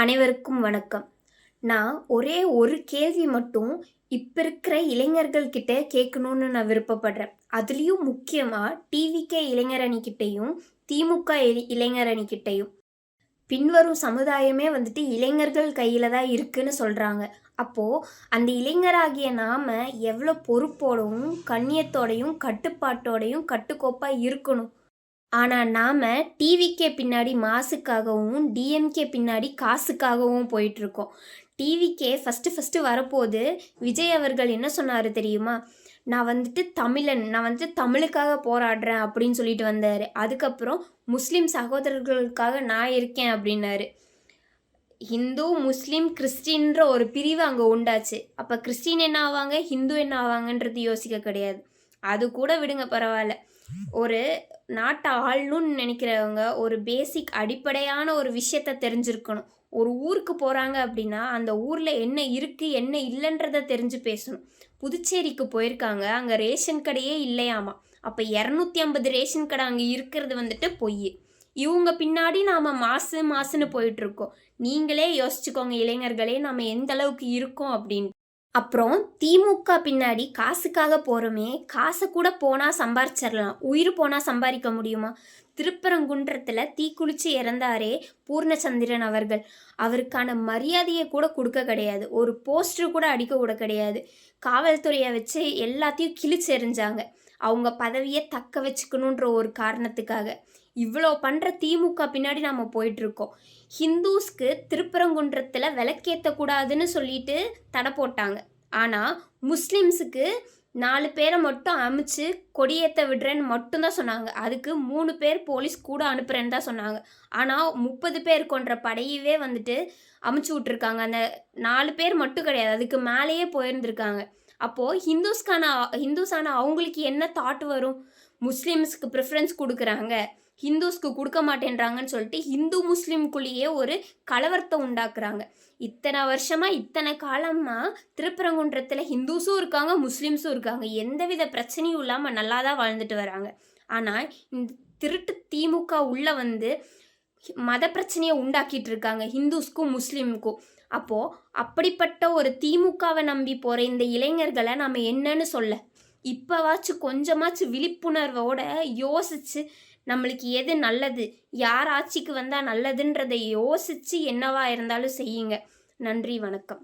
அனைவருக்கும் வணக்கம். நான் ஒரே ஒரு கேள்வி மட்டும் இப்போ இருக்கிற இளைஞர்கள்கிட்ட கேட்கணும்னு நான் விருப்பப்படுறேன். அதுலேயும் முக்கியமாக டிவிகே இளைஞர் அணிக்கிட்டையும் திமுக இளைஞர் அணிக்கிட்டையும் பின்வரும் சமுதாயமே வந்துட்டு இளைஞர்கள் கையில் தான் இருக்குன்னு சொல்கிறாங்க. அப்போது அந்த இளைஞராகிய நாம் எவ்வளோ பொறுப்போடையும் கண்ணியத்தோடையும் கட்டுப்பாட்டோடையும் கட்டுக்கோப்பாக இருக்கணும். ஆனால் நாம் டிவிக்கே பின்னாடி மாசுக்காகவும் டிஎம்கே பின்னாடி காசுக்காகவும் போயிட்டுருக்கோம். டிவிக்கே ஃபஸ்ட்டு வரப்போது விஜய் அவர்கள் என்ன சொன்னார் தெரியுமா? நான் வந்துட்டு தமிழன், நான் வந்துட்டு தமிழுக்காக போராடுறேன் அப்படின்னு சொல்லிட்டு வந்தார். அதுக்கப்புறம் முஸ்லீம் சகோதரர்களுக்காக நான் இருக்கேன் அப்படின்னாரு. ஹிந்து முஸ்லீம் கிறிஸ்டின்ற ஒரு பிரிவு அங்கே உண்டாச்சு. அப்போ கிறிஸ்டின் என்ன ஆவாங்க, ஹிந்து என்ன ஆவாங்கன்றது யோசிக்க கிடையாது. அது கூட விடுங்க, பரவாயில்ல. ஒரு நாட்டை ஆளணும்னு நினைக்கிறவங்க ஒரு பேசிக் அடிப்படையான ஒரு விஷயத்த தெரிஞ்சிருக்கணும். ஒரு ஊருக்கு போகிறாங்க அப்படின்னா அந்த ஊரில் என்ன இருக்குது என்ன இல்லைன்றதை தெரிஞ்சு பேசணும். புதுச்சேரிக்கு போயிருக்காங்க, அங்கே ரேஷன் கடையே இல்லையாமா. அப்போ 250 ரேஷன் கடை அங்கே இருக்கிறது வந்துட்டு பொய். இவங்க பின்னாடி நாம் மாசுன்னு போயிட்டுருக்கோம். நீங்களே யோசிச்சுக்கோங்க இளைஞர்களே, நம்ம எந்த அளவுக்கு இருக்கோம் அப்படின்னு. அப்புறம் திமுக பின்னாடி காசுக்காக போகிறோமே, காசை கூட போனால் சம்பாரிச்சிடலாம், உயிர் போனால் சம்பாதிக்க முடியுமா? திருப்பரங்குன்றத்தில் தீக்குளிச்சு இறந்தாரே பூர்ணச்சந்திரன் அவர்கள், அவருக்கான மரியாதையை கூட கொடுக்க கிடையாது. ஒரு போஸ்டர் கூட அடிக்க கூட கிடையாது. காவல்துறையை வச்சு எல்லாத்தையும் கிழிச்சு எறிஞ்சாங்க, அவங்க பதவியை தக்க வச்சுக்கணுன்ற ஒரு காரணத்துக்காக. இவ்வளோ பண்ணுற திமுக பின்னாடி நம்ம போயிட்டுருக்கோம். ஹிந்துஸ்க்கு திருப்பரங்குன்றத்தில் விளக்கேற்றக்கூடாதுன்னு சொல்லிட்டு தடை போட்டாங்க. ஆனால் முஸ்லீம்ஸுக்கு 4 பேரை மட்டும் அமுச்சு கொடியேற்ற விடுறேன்னு மட்டும்தான் சொன்னாங்க. அதுக்கு 3 பேர் போலீஸ் கூட அனுப்புகிறேன்னு தான் சொன்னாங்க. ஆனால் 30 பேர் கொன்ற படையவே வந்துட்டு அமுச்சு விட்ருக்காங்க. அந்த 4 பேர் மட்டும் கிடையாது, அதுக்கு மேலேயே போயிருந்துருக்காங்க. அப்போது ஹிந்துஸான அவங்களுக்கு என்ன தாட் வரும்? முஸ்லீம்ஸுக்கு ப்ரிஃபரன்ஸ் கொடுக்குறாங்க, ஹிந்துஸ்க்கு கொடுக்க மாட்டேன்றாங்கன்னு சொல்லிட்டு ஹிந்து முஸ்லீம்குள்ளேயே ஒரு கலவரத்தை உண்டாக்குறாங்க. இத்தனை வருஷமாக இத்தனை காலமாக திருப்பரங்குன்றத்தில் ஹிந்துஸும் இருக்காங்க முஸ்லீம்ஸும் இருக்காங்க, எந்தவித பிரச்சனையும் இல்லாமல் நல்லா தான் வாழ்ந்துட்டு வராங்க. ஆனால் இந்த திருட்டு திமுக உள்ள வந்து மத பிரச்சனையை உண்டாக்கிட்டு இருக்காங்க ஹிந்துஸ்க்கும் முஸ்லீமுக்கும். அப்போது அப்படிப்பட்ட ஒரு திமுகவை நம்பி போகிற இந்த இளைஞர்களை நம்ம என்னன்னு சொல்ல? இப்போவாச்சும் கொஞ்சமாச்சும் விழிப்புணர்வோட யோசித்து நம்மளுக்கு எது நல்லது, யார் ஆட்சிக்கு வந்தால் நல்லதுன்றதை யோசித்து என்னவா இருந்தாலும் செய்யுங்க. நன்றி, வணக்கம்.